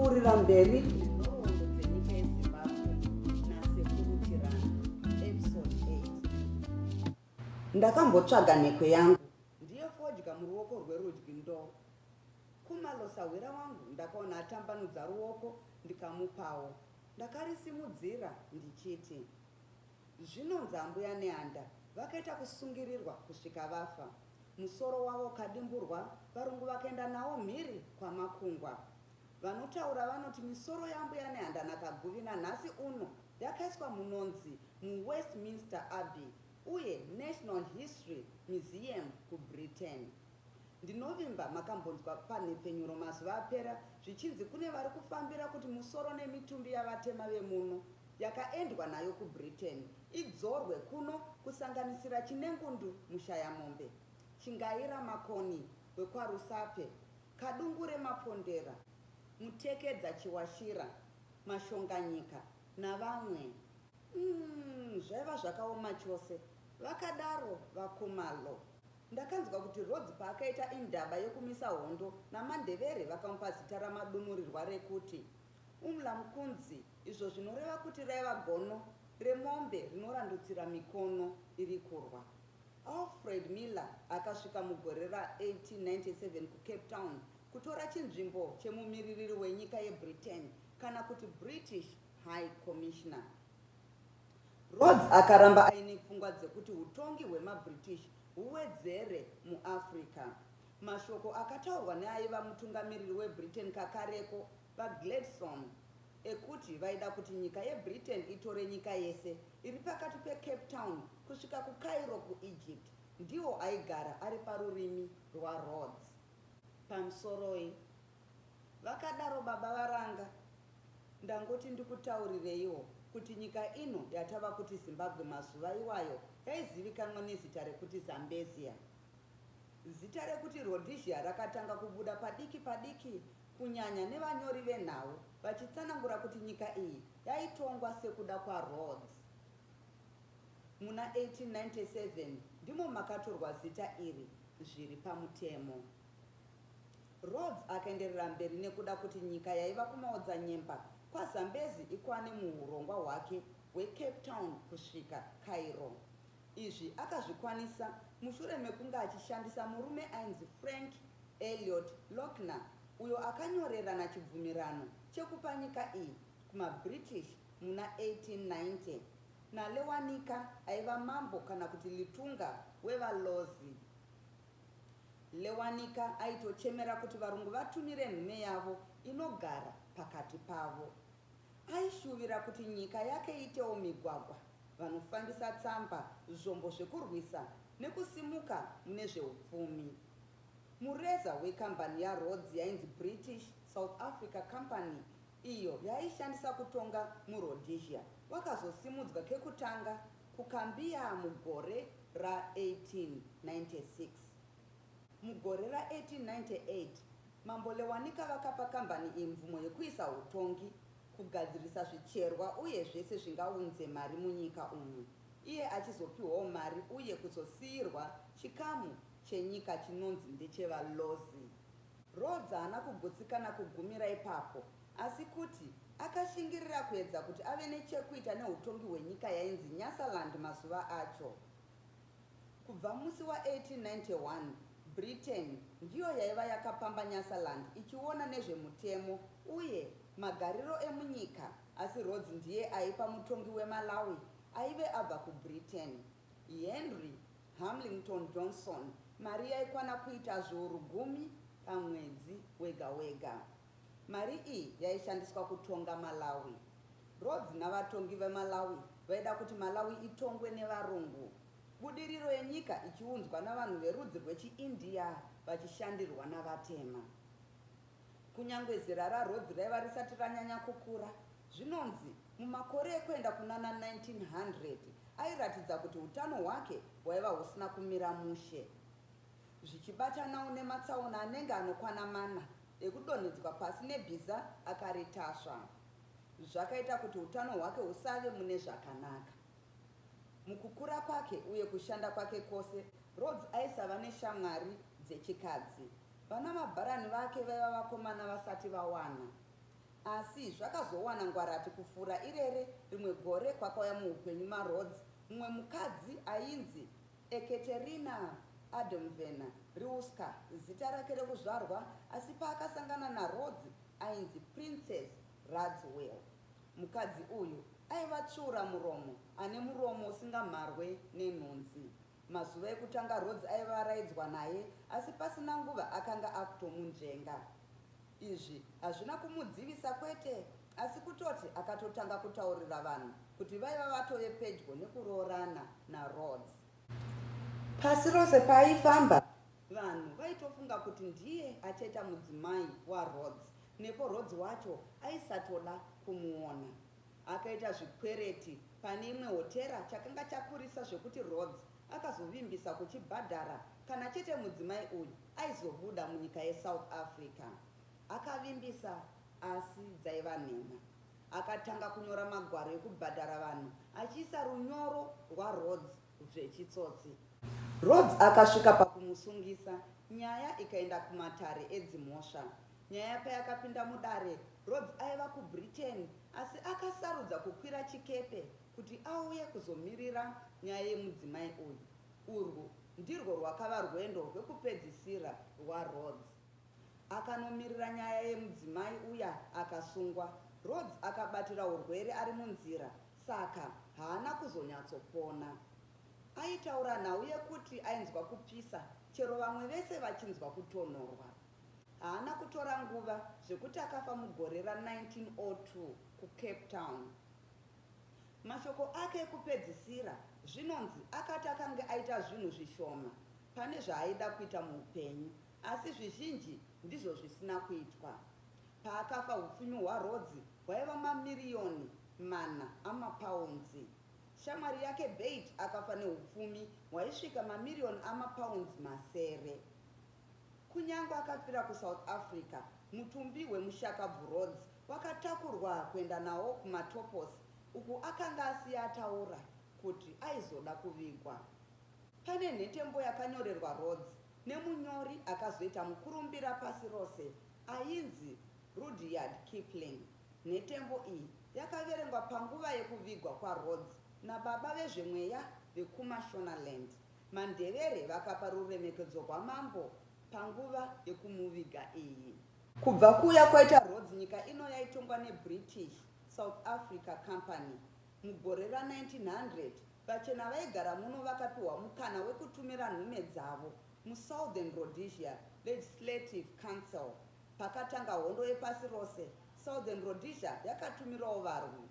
kupfuurira mberi nenhoroondo dzenyika yezimbabwe nasekuru tirani episode 8. Ndakambotsvaga nhekwe yangu ndiye fodya muruoko rwerudyi ndo kumalosahwira wangu ndakaona atambanudza ruoko ndikamupawo. Ndakarisimudzira ndichiti, zvinonzi ambuya nehanda vakaita kusungirirwa kusvika vafa. Musoro wavo kadimburwa, varungu vakaenda nawo mhiri kwamakungwa. Vanotaura vanoti misoro yambuya nehanda nakaguvina nhasi uno yakaiswa munonzi muWestminster Abbey uye National History Museum kuBritain. Ndinovimba makambonzwa panhepfenyuro mazuva apera zvichinzi kune vari kufambira kuti musoro nemitumbi yavatema vemuno yakaendwa nayo kuBritain idzorwe kuno, kusanganisira chinengundu mushayamombe, chingaira makoni wekwarusape, kadungure mapondera, mutekedza chiwashira, mashonganyika navamwe. Zvaiva zvakaoma chose. Vakadaro vakumalo. Ndakanzwa kuti Rhodes paakaita indaba yokumisa hondo namandevere vakamupa zita ramadunurirwa rekuti umlamukunzi, izvo zvinoreva kuti raiva gono remombe rinorandutsira mikono iri kurwa. Alfred Miller akasvika mugore ra1897 kuCape Town kutora chinzvimbo chemumiririri wenyika yeBritain kana kuti British High Commissioner. Rhodes akaramba aine pfungwa dzekuti utongi hwemaBritish huwedzere muAfrica. Mashoko akataurwa neaiva mutungamiriri weBritain kakareko vaGladstone ekuti vaida kuti nyika yeBritain itore nyika yese iri pakati peCape Town kusvika kuCairo kuEgypt ndiwo aigara ari parurimi rwaRhodes. Pamusoroi vakadaro baba varanga, ndangoti ndikutaurireiwo kuti nyika ino yatava kuti Zimbabwe mazuva iwayo yaizivikanwa nezita rekuti Zambezia. Zita rekuti Rhodesia rakatanga kubuda padiki padiki kunyanya nevanyori venhau vachitsanangura kuti nyika iyi yaitongwa sekuda kwaRhodes. Muna 1897 ndimo makatorwa zita iri zviri pamutemo. Rhodes akaenderera mberi nekuda kuti nyika yaiva kumaodza nyemba kwaZambezi ikwane muurongwa hwake hweCape Town kusvika Cairo. Izvi akazvikwanisa mushure mekunge achishandisa murume ainzi Frank Elliot Lochner, uyo akanyorerana chibvumirano chekupa nyika iyi kumaBritish muna 1890 naLewanika aiva mambo kana kuti litunga wevaLozi. Lewanika aitochemera kuti varungu vatumire nhume yavo inogara pakati pavo. Aishuvira kuti nyika yake itewo migwagwa, vanofambisa tsamba, zvombo zvekurwisa nekusimuka mune zveupfumi. Mureza wekambani yaRhodes yainzi British South Africa Company, iyo yaishandisa kutonga muRhodesia, wakazosimudzwa kekutanga kuKambia mugore ra1896. Mugore ra1898 mambo Lewanika vakapa kambani iyi mvumo yekuisa utongi, kugadzirisa zvicherwa uye zvese zvingaunze mari munyika umu, iye achizopiwawo mari uye kuzosiyirwa chikamu chenyika chinonzi ndechevaLozi. Rhodes haana kugutsikana kugumira ipapo, asi kuti akashingirira kuedza kuti ave nechekuita neutongi hwenyika yainzi Nyasaland mazuva acho. Kubva musi wa1891 Britain ndiyo yaiva yakapamba Nyasaland ichiona nezvemutemo uye magariro emunyika, asi Rhodes ndiye aipa mutongi weMalawi aive abva kuBritain, Henry Hamilton Johnson, mari yaikwana kuita zviuru 10 pamwedzi wega wega. Mari iyi yaishandiswa kutonga Malawi. Rhodes navatongi veMalawi vaida kuti Malawi itongwe nevarungu, budiriro yenyika ichiunzwa navanhu verudzi rwechiIndia vachishandirwa navatema. Kunyange zera raRhodes raiva risati ranyanya kukura, zvinonzi mumakore ekuenda kunana 1900 airatidza kuti utano hwake hwaiva husina kumira mushe, zvichibatanawo nematsaona anenge anokwana 4 ekudonhedzwa pasi nebhiza akaritasva. Zvakaita kuti utano hwake husave mune zvakanaka. Mukukura kwake uye kushanda kwake kwose, Rhodes aisava neshamwari dzechikadzi. Vana mabharani vake vaiva vakomana vasati vawana. asi zvakazowana ngwarati kufura irere rimwe gore kwakauya muupenyu maRhodes mumwe mukadzi ainzi Ekaterina Adamvena Riuska, zita rake rekuzvarwa, asi paakasangana naRhodes ainzi Princess Radziwill. Mukadzi uyu aiva tsvura muromo, ane muromo usingamharwe nenhunzi. Mazuva ekutanga Rhodes aiva araidzwa naye, asi pasina nguva akanga akutomunjenga. Izvi hazvina kumudzivisa kwete, asi kutoti akatotanga kutaurira vanhu kuti vaiva vatove pedyo nekuroorana naRhodes. Pasi rose paaifamba, vanhu vaitofunga kuti ndiye achaita mudzimai waRhodes, nepo Rhodes wacho aisatoda kumuona. Akaita zvikwereti pane imwe hotera chakanga chakurisa zvekuti Rhodes akazovimbisa kuchibhadhara kana chete mudzimai uyu aizobuda munyika yeSouth Africa. Akavimbisa, asi dzaiva nhema. Akatanga kunyora magwaro ekubhadhara vanhu achiisa runyoro rwaRhodes zvechitsotsi. Rhodes akasvika pakumusungisa, nyaya ikaenda kumatare edzimhosva. Nyaya payakapinda mudare, Rhodes aiva kuBritain, asi akasarudza kukwira chikepe kuti auye kuzomirira nyaya yemudzimai uyu. Urwu ndirwo rwakava rwendo rwekupedzisira rwaRhodes. Akanomiririra nyaya yemudzimai uya akasungwa. Rhodes akabatira urwere ari munzira, saka haana kuzonyatsopona. Aitaura nhau yekuti ainzwa kupisa, chero vamwe vese vachinzwa kutonhorwa. Haana kutora nguva zvekuti akafa mugore ra1902 kuCape Town. Mashoko ake ekupedzisira zvinonzi akati akanga aita zvinhu zvishoma pane zvaaida kuita muupenyu, asi zvizhinji ndizvo zvisina kuitwa. Paakafa upfumi hwaRhodes hwaiva mamiriyoni mana amapaunzi. Shamwari yake Bate akafa neupfumi hwaisvika mamiriyoni amapaunzi masere. Kunyange akafira kuSouth Africa, mutumbi wemushakabvu Rhodes wakatakurwa kuenda nawo kumaTopos, uku akanga asiya ataura kuti aizoda kuvigwa. Pane nhetembo yakanyorerwa Rhodes nemunyori akazoita mukurumbira pasi rose ainzi Rudyard Kipling. Nhetembo iyi yakaverengwa panguva yekuvigwa kwaRhodes nababa vezvemweya vekuMashonaland. Mandevere vakapa ruremekedzo rwamambo panguva yekumuviga iyi. Kubva kuya kwaita Rhodes, nyika ino yaitongwa neBritish South Africa Company. Mugore ra1900, vachena vaigara muno vakapiwa mukana wekutumira nhume dzavo muSouthern Rhodesia Legislative Council. Pakatanga hondo yepasi rose, Southern Rhodesia yakatumirawo varwi.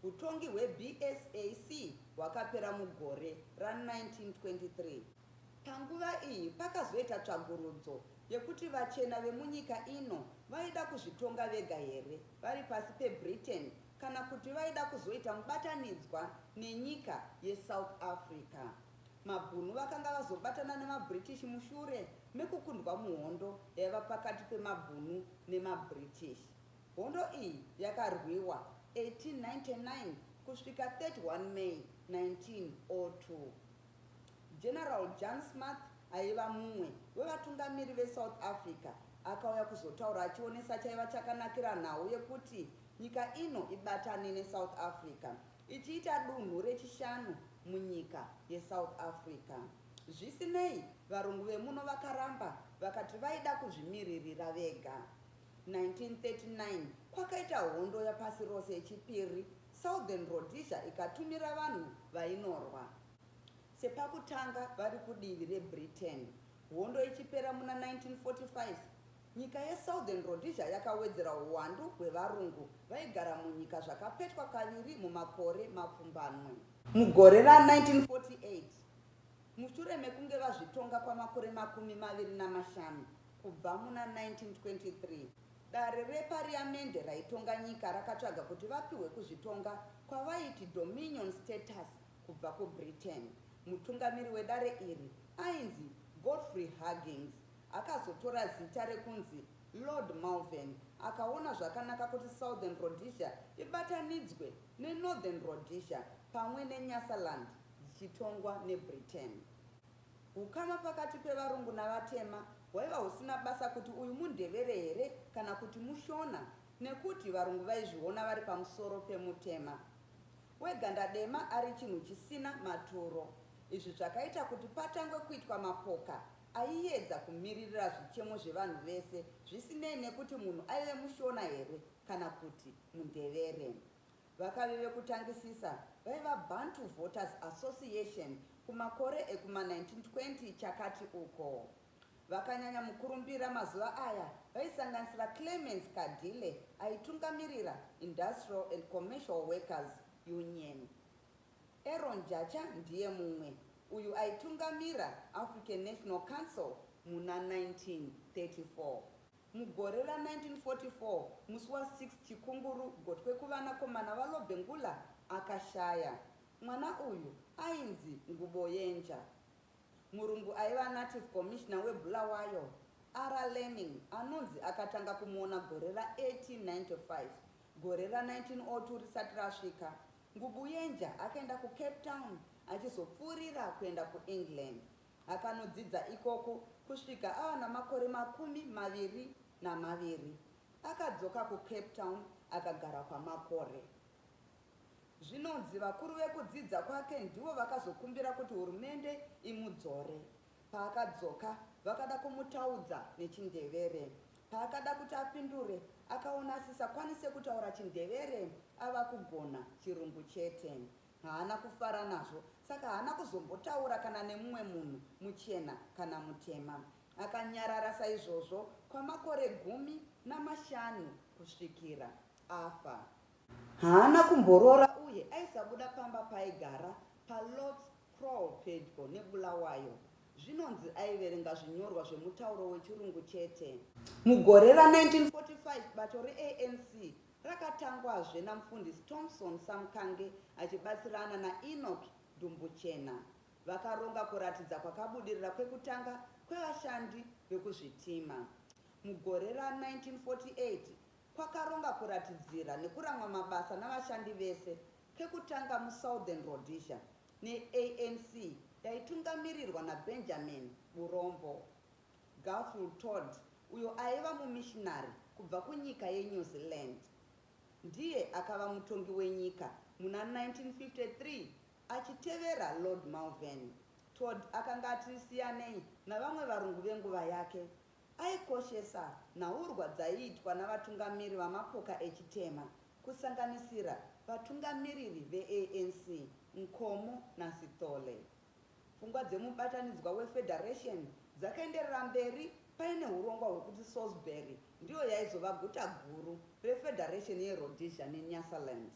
Utongi hweBSAC hwakapera mugore ra1923. Panguva iyi pakazoita tsvagurudzo yekuti vachena vemunyika ino vaida kuzvitonga vega here vari pasi peBritain, kana kuti vaida kuzoita mubatanidzwa nenyika yeSouth Africa. Mabhunu vakanga vazobatana nemaBritish mushure mekukundwa muhondo yaiva pakati pemabhunu nemaBritish. Hondo iyi yakarwiwa 1899 kusvika 31 May 1902. General John Smith aiva mumwe wevatungamiri veSouth Africa akauya kuzotaura achionesa chaiva chakanakira nhau yekuti nyika ino ibatane neSouth Africa, ichiita dunhu rechishanu munyika yeSouth Africa. Zvisinei, varungu vemuno vakaramba vakati vaida kuzvimiririra vega. 1939 kwakaita hondo yapasi rose yechipiri. Southern Rhodesia ikatumira vanhu vainorwa. Sepakutanga vari kudivi reBritain. Hondo ichipera muna 1945, nyika yeSouthern Rhodesia yakawedzera uwandu hwevarungu vaigara munyika zvakapetwa kaviri mumakore mapfumbamwe. Mugore ra1948, mushure mekunge vazvitonga kwamakore 25 kubva muna 1923, dare repariamende raitonga nyika rakatsvaga kuti vapiwe kuzvitonga kwavaiti dominion status kubva kuBritain. Mutungamiri wedare iri ainzi Godfrey Huggins. Akazotora zita rekunzi Lord Malvern. Akaona zvakanaka kuti Southern Rhodesia ibatanidzwe neNorthern Rhodesia pamwe neNyasaland dzichitongwa neBritain. Ukama pakati pevarungu navatema hwaiva husina basa kuti uyu mundevere here kana kuti mushona, nekuti varungu vaizviona vari pamusoro pemutema. Weganda dema ari chinhu chisina maturo. Izvi zvakaita kuti patangwe kuitwa mapoka aiedza kumiririra zvichemo zvevanhu vese, zvisinei nekuti munhu aive mushona here kana kuti mundevere. Vakavi vekutangisisa vaiva Bantu Voters Association kumakore ekuma1920 chakati uko. Vakanyanya mukurumbira mazuva aya vaisanganisira Clemens Kadile aitungamirira Industrial and Commercial Workers Union. Aaron Jacha ndiye mumwe, uyu aitungamira African National Council muna 1934. Mugore ra1944 musi wa6 Chikunguru gotwe kuvanakomana vaLobengula akashaya. Mwana uyu ainzi Nguboyenja. Murungu aiva Native Commissioner weBulawayo R. Lemming anonzi akatanga kumuona gore ra1895. Gore ra1902 risati rasvika, Ngubuyenja akaenda kuCape Town achizopfuurira kuenda kuEngland. Akanodzidza ikoko kusvika ava namakore 22. Akadzoka kuCape Town akagara kwamakore. Zvinonzi vakuru vekudzidza kwake ndivo vakazokumbira kuti hurumende imudzore. Paakadzoka vakada kumutaudza neChindevere. Paakada kuti apindure akaona asisakwanise kutaura Chindevere ava kugona Chirungu chete. Haana kufara nazvo, saka haana kuzombotaura kana nemumwe munhu muchena kana mutema. Akanyarara saizvozvo kwamakore 15 kusvikira afa. Haana kumborora uye aisabuda pamba paigara paLords Crawl pedyo neBulawayo. Zvinonzi aiverenga zvinyorwa zvemutauro wechirungu chete. Mugore ra1945 bato reANC rakatangwazve namufundisi Thomson Samkange achibatsirana naEnoch Dumbuchena. Vakaronga kuratidza kwakabudirira kwekutanga kwevashandi vekuzvitima. Mugore ra1948 kwakaronga kuratidzira nekuramwa mabasa navashandi vese kekutanga muSouthern Rhodesia neANC yaitungamirirwa naBenjamin Burombo. Garfield Todd, uyo aiva mumissionary kubva kunyika yeNew Zealand, ndiye akava mutongi wenyika muna 1953 achitevera Lord Malvern. Todd akanga atisiyanei navamwe varungu venguva yake. Aikoshesa nhaurwa dzaiitwa navatungamiri vamapoka echitema, kusanganisira vatungamiriri veANC Nkomo naSithole. Pfungwa dzemubatanidzwa weFederation dzakaenderera mberi paine urongwa hwekuti Salisbury ndiyo yaizova guta guru reFederation yeRhodesia neNyasaland.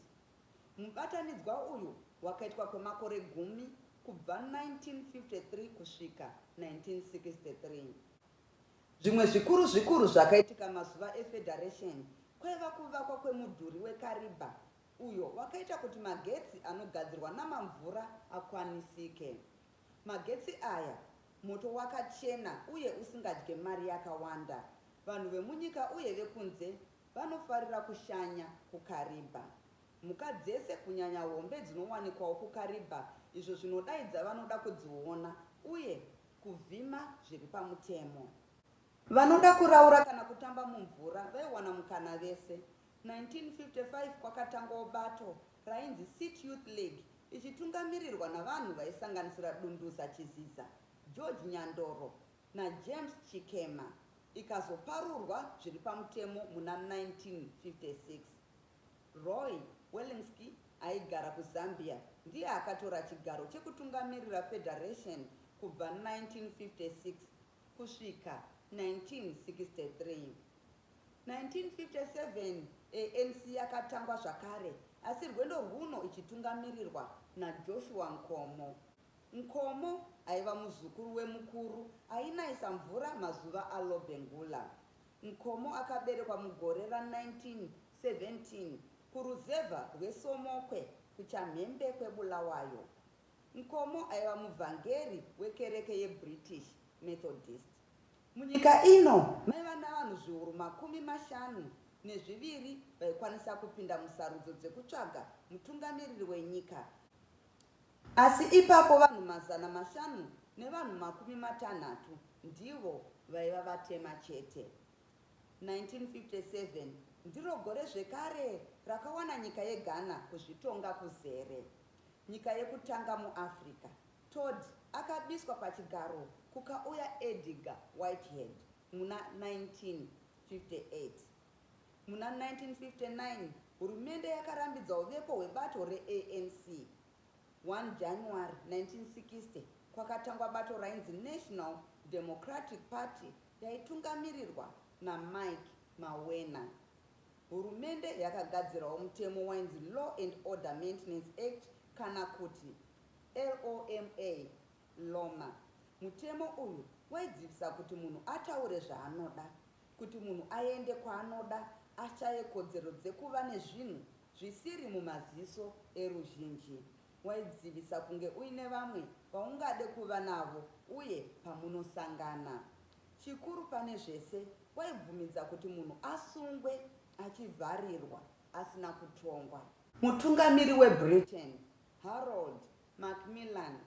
Mubatanidzwa uyu wakaitwa kwemakore 10 kubva 1953 kusvika 1963. Zvimwe zvikuru zvakaitika mazuva eFederation kwaiva kuvakwa kwemudhuri weKariba, uyo wakaita kuti magetsi anogadzirwa namamvura akwanisike. Magetsi aya moto wakachena uye usingadye mari yakawanda. Vanhu vemunyika uye vekunze vanofarira kushanya kuKariba. Mhuka dzese kunyanya hombe dzinowanikwawo kuKariba, izvo zvinodaidza vanoda kudziona uye kuvhima zviri pamutemo. Vanoda kuraura kana kutamba mumvura vaiwana mukana vese. 1955 kwakatangwawo bato rainzi City Youth League ichitungamirirwa navanhu vaisanganisira Dunduza Chiziza, George Nyandoro naJames Chikema. Ikazoparurwa zviri pamutemo muna 1956. Roy Wellingsky aigara kuZambia ndiye akatora chigaro chekutungamirira Federation kubva 1956 kusvika 1963. 1957 ANC yakatangwa zvakare, asi rwendo rwuno ichitungamirirwa naJoshua Nkomo. Nkomo aiva muzukuru wemukuru ainayisa mvura mazuva aLobengula. Nkomo akaberekwa mugore ra1917 kuruzevha rweSomokwe kuchamhembe kweBulawayo. Nkomo aiva muvhangeri wekereke yeBritish Methodist. Munyika ino maiva navanhu zviuru 52 vaikwanisa kupinda musarudzo dzekutsvaga mutungamiriri wenyika. Asi ipapo vanhu 500 nevanhu 60 ndivo vaiva vatema chete. 1957 ndiro gore zvekare rakawana nyika yeghana kuzvitonga kuzere. Nyika yekutanga muafrica, Todd akabiswa pachigaro kukauya Edgar Whitehead muna 1958. Muna 1959 hurumende yakarambidza uvepo hwebato reANC. 1 January 1960 kwakatangwa bato rainzi National Democratic Party yaitungamirirwa naMike Mawena. Hurumende yakagadzirawo mutemo wainzi Law and Order Maintenance Act kana kuti LOMA, LOMA. Mutemo uyu waidzivisa kuti munhu ataure zvaanoda, kuti munhu aende kwaanoda, ashaye kodzero dzekuva nezvinhu zvisiri mumaziso eruzhinji. Waidzivisa kunge uine vamwe vaungade kuva navo uye pamunosangana. Chikuru pane zvese, waibvumidza kuti munhu asungwe achivharirwa asina kutongwa. Mutungamiri weBritain, Harold Macmillan,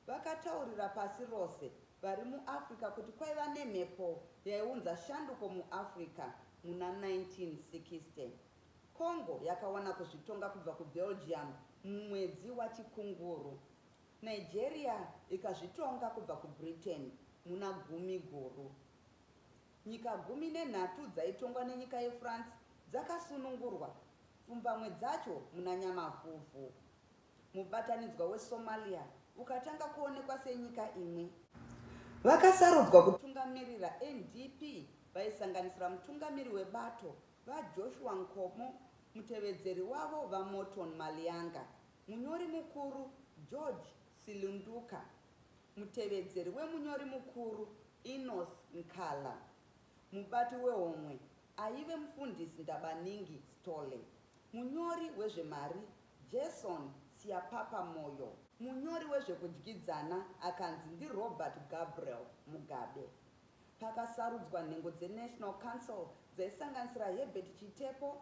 vakataurira pasi rose vari muAfrica kuti kwaiva nemhepo yaiunza shanduko muAfrica muna 1960. Congo yakawana kuzvitonga kubva kuBelgium mumwedzi wachikunguru. Nigeria ikazvitonga kubva kuBritain muna 10 Nyika 13 dzaitongwa nenyika yeFrance dzakasunungurwa, pfumbamwe dzacho muna Nyamavhuvhu. Mubatanidzwa weSomalia ukatanga kuonekwa senyika imwe. Vakasarudzwa kutungamirira NDP vaisanganisira mutungamiri webato vaJoshua Nkomo, mutevedzeri wavo vaMorton Malianga, munyori mukuru George Silunduka, mutevedzeri wemunyori mukuru Enos Nkala, mubati wehomwe aive mufundisi Ndabaningi Stole, munyori wezvemari Jason Siapapa Moyo, munyori wezvekudyidzana akanzi ndiRobert Gabriel Mugabe. Pakasarudzwa nhengo dzeNational Council dzaisanganisira Herbert Chitepo,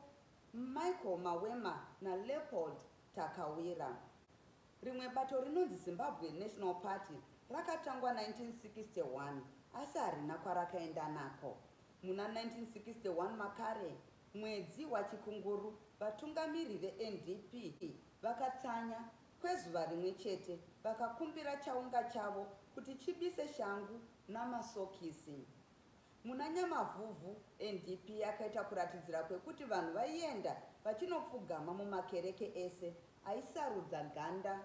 Michael Mawema naLeopold Takawira. Rimwe bato rinonzi Zimbabwe National Party rakatangwa 1961 asi harina kwarakaenda nako. Muna 1961 makare, mwedzi wachikunguru, vatungamiri veNDP vakatsanya kwezuva rimwe chete vakakumbira chaunga chavo kuti chibise shangu namasokisi. Muna Nyamavhuvhu, NDP yakaita kuratidzira kwekuti vanhu vaienda vachinopfugama mumakereke ese aisarudza ganda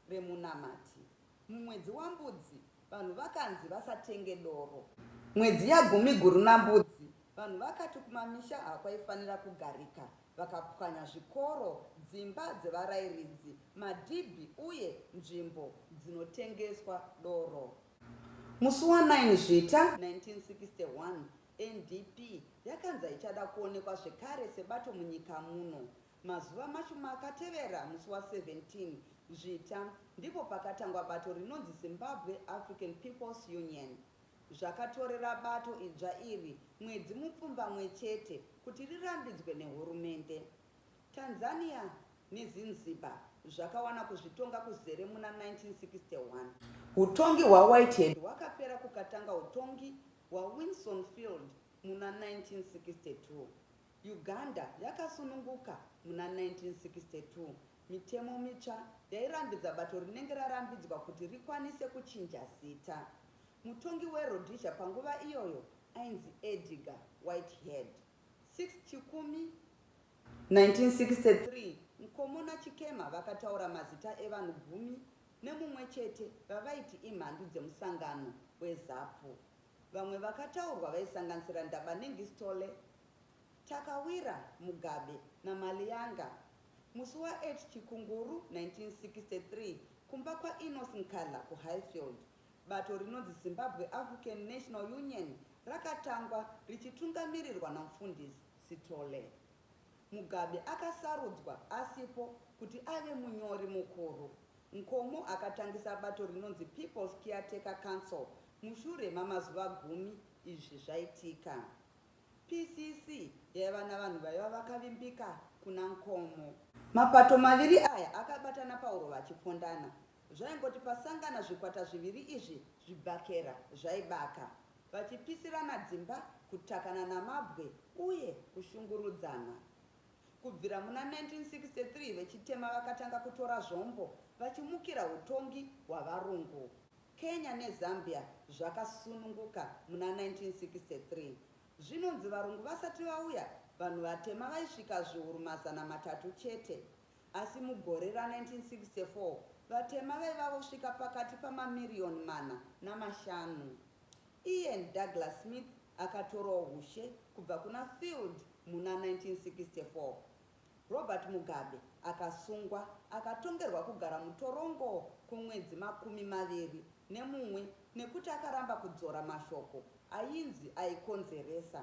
remunamati. Mumwedzi waMbudzi, vanhu vakanzi vasatenge doro. Mwedzi ya10 naMbudzi, vanhu vakati kumamisha hakwaifanira kugarika, vakapwanya zvikoro, dzimba dzevarayiridzi, madhibhi uye nzvimbo dzinotengeswa doro. Musi wa9 Zvita 1961, NDP yakanzi ichada kuonekwa zvekare sebato munyika muno. Mazuva mashoma akatevera, musi wa17 Zvita, ndipo pakatangwa bato rinonzi Zimbabwe African People's Union. Zvakatorera bato idzva iri mwedzi mupfumbamwe chete kuti rirambidzwe nehurumende. Tanzania neZanzibar zvakawana kuzvitonga kuzere muna 1961. Utongi hwaWhitehead hwakapera kukatanga utongi hwaWinson Field muna 1962. Uganda yakasununguka muna 1962. Mitemo mitsva yairambidza bato rinenge rarambidzwa kuti rikwanise kuchinja zita. Mutongi weRhodesia panguva iyoyo ainzi Edgar Whitehead. 6 Chikumi 1963, Nkomo naChikema vakataura mazita evanhu 10 nemumwe chete vavaiti imhandu dzemusangano weZAPU. Vamwe vakataurwa vaisanganisira Ndabaningi Stole, Takawira Mugabe naMalianga. Musi wa8 Chikunguru 1963, kumba kwaEnos Nkala kuHighfield, bato rinonzi Zimbabwe African National Union rakatangwa richitungamirirwa namufundisi Sitole. Mugabe akasarudzwa asipo kuti ave munyori mukuru. Nkomo akatangisa bato rinonzi People's Caretaker Council mushure mamazuva 10 izvi zvaitika. PCC yaiva navanhu vaiva vakavimbika kuna Nkomo. Mapato maviri aya akabatana pauro vachipondana. Zvaingoti pasangana zvikwata zviviri izvi zvibhakera zvaibaka, vachipisirana dzimba kutakana namabwe uye kushungurudzana. Kubvira muna 1963 vechitema vakatanga kutora zvombo vachimukira utongi hwavarungu. Kenya neZambia zvakasununguka muna 1963. Zvinonzi varungu vasati vauya, vanhu vatema vaisvika zviuru 300 chete. Asi mugore ra1964 vatema vaiva vosvika pakati pamamiliyoni 4.5. Ian Douglas Smith akatorawo ushe kubva kuna Field muna 1964. Robert Mugabe akasungwa akatongerwa kugara mutorongo kumwedzi 21 nekuti akaramba kudzora mashoko ainzi aikonzeresa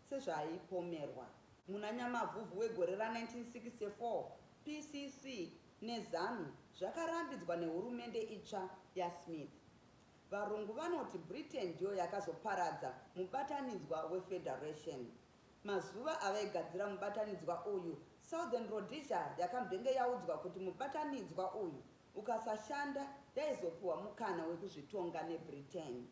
sezvaaipomerwa. Muna Nyamavhuvhu wegore ra1964 PCC neZANU zvakarambidzwa nehurumende itsva yaSmith. Varungu vanoti Britain ndiyo yakazoparadza mubatanidzwa weFederation. Mazuva avaigadzira mubatanidzwa uyu, Southern Rhodesia yakambenge yaudzwa kuti mubatanidzwa uyu ukasashanda yaizopiwa mukana wekuzvitonga neBritain.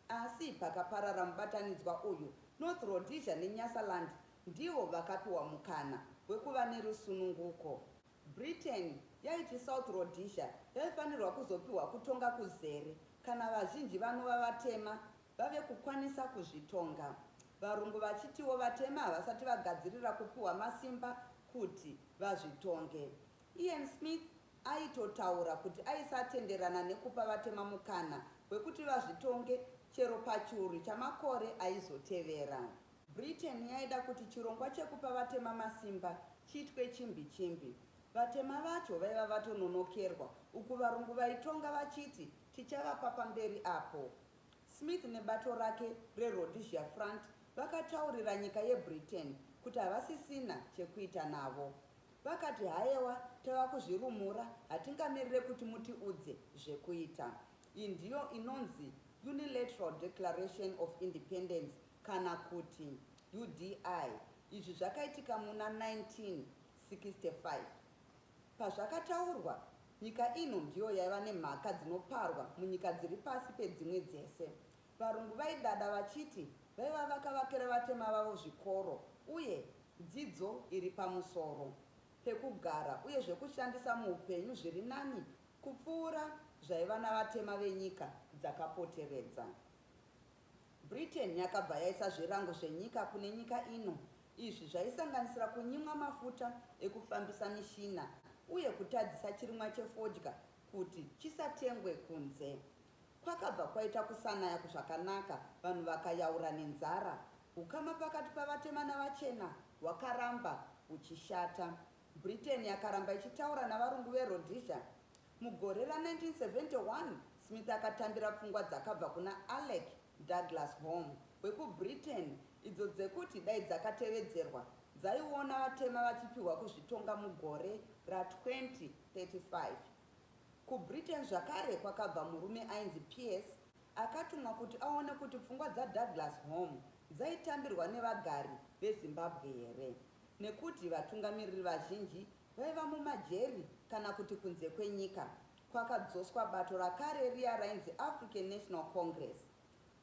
Asi pakaparara mubatanidzwa uyu, North Rhodesia neNyasaland ndivo vakapiwa mukana wekuva nerusununguko. Britain yaiti South Rhodesia yaifanirwa kuzopiwa kutonga kuzere kana vazhinji vanova vatema vave kukwanisa kuzvitonga. Varungu vachitiwo vatema havasati vagadzirira kupiwa masimba kuti vazvitonge. Ian Smith aitotaura kuti aisatenderana nekupa vatema mukana wekuti vazvitonge chero pachiuru chamakore aizotevera. Britain yaida kuti chirongwa chekupa vatema masimba chiitwe chimbi-chimbi. Vatema vacho vaiva vatononokerwa, uku varungu vaitonga vachiti tichavapa pamberi apo. Smith nebato rake reRhodesia Front vakataurira nyika yeBritain kuti havasisina chekuita navo. Vakati haiwa tava kuzvirumura, hatingamirire kuti mutiudze zvekuita. Iyi ndiyo inonzi Unilateral Declaration of Independence kana kuti UDI. Izvi zvakaitika muna 1965. Pazvakataurwa, nyika ino ndiyo yaiva nemhaka dzinoparwa munyika dziri pasi pedzimwe dzese. Varungu vaidada vachiti vaiva vakavakira vatema vavo zvikoro uye dzidzo iri pamusoro, pekugara uye zvekushandisa muupenyu zviri nani kupfuura zvaiva navatema venyika dzakapoteredza. Britain yakabva yaisa zvirango zvenyika kune nyika ino. Izvi zvaisanganisira kunyimwa mafuta ekufambisa mishina uye kutadzisa chirimwa chefodya kuti chisatengwe kunze. Kwakabva kwaita kusanaya zvakanaka, vanhu vakayaura nenzara. Ukama pakati pavatema navachena hwakaramba huchishata. Britain yakaramba ichitaura navarungu veRhodesia. Mugore ra1971 Smith akatambira pfungwa dzakabva kuna Alec Douglas Home wekuBritain, idzo dzekuti dai dzakatevedzerwa dzaiona vatema vachipiwa kuzvitonga mugore ra2035. KuBritain zvakare kwakabva murume ainzi Pierce akatumwa kuti aone kuti pfungwa dzaDouglas Home dzaitambirwa nevagari veZimbabwe here, nekuti vatungamiriri vazhinji vaiva mumajeri kana kuti kunze kwenyika. Kwakadzoswa bato rakare riya rainzi African National Congress.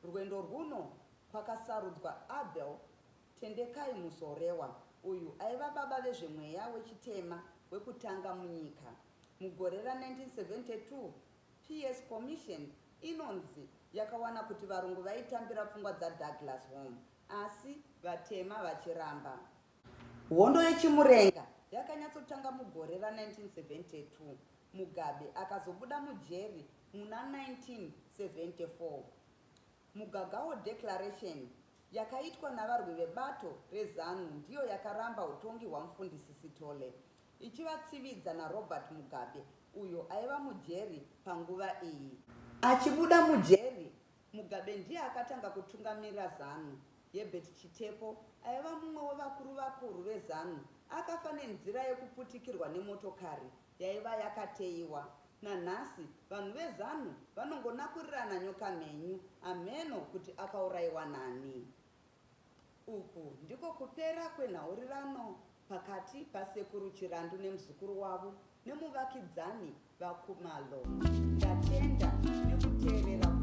Rwendo rwuno kwakasarudzwa Abel Tendekai Muzorewa, uyu aiva baba vezvemweya wechitema wekutanga munyika. Mugore ra1972 PS Commission inonzi yakawana kuti varungu vaitambira pfungwa dzaDouglas Home, asi vatema vachiramba. Hondo yechimurenga yakanyatsotanga mugore ra1972. Mugabe akazobuda mujeri muna 1974. Mugagawo Declaration yakaitwa navarwi vebato reZANU ndiyo yakaramba utongi hwamufundisi Sithole, ichivatsividza naRobert Mugabe uyo aiva mujeri panguva iyi. Achibuda mujeri, Mugabe ndiye akatanga kutungamira ZANU. Herbert Chitepo aiva mumwe wevakuru veZANU akafa nenzira yekuputikirwa nemotokari yaiva yakateiwa. Nanhasi vanhu veZANU vanongonakurirana nyoka menyu ameno kuti akaurayiwa nani. Uku ndiko kupera kwenhaurirano pakati pasekuru Chirandu nemuzukuru wavo nemuvakidzani vaKhumalo. Ndatenda nekuteerera.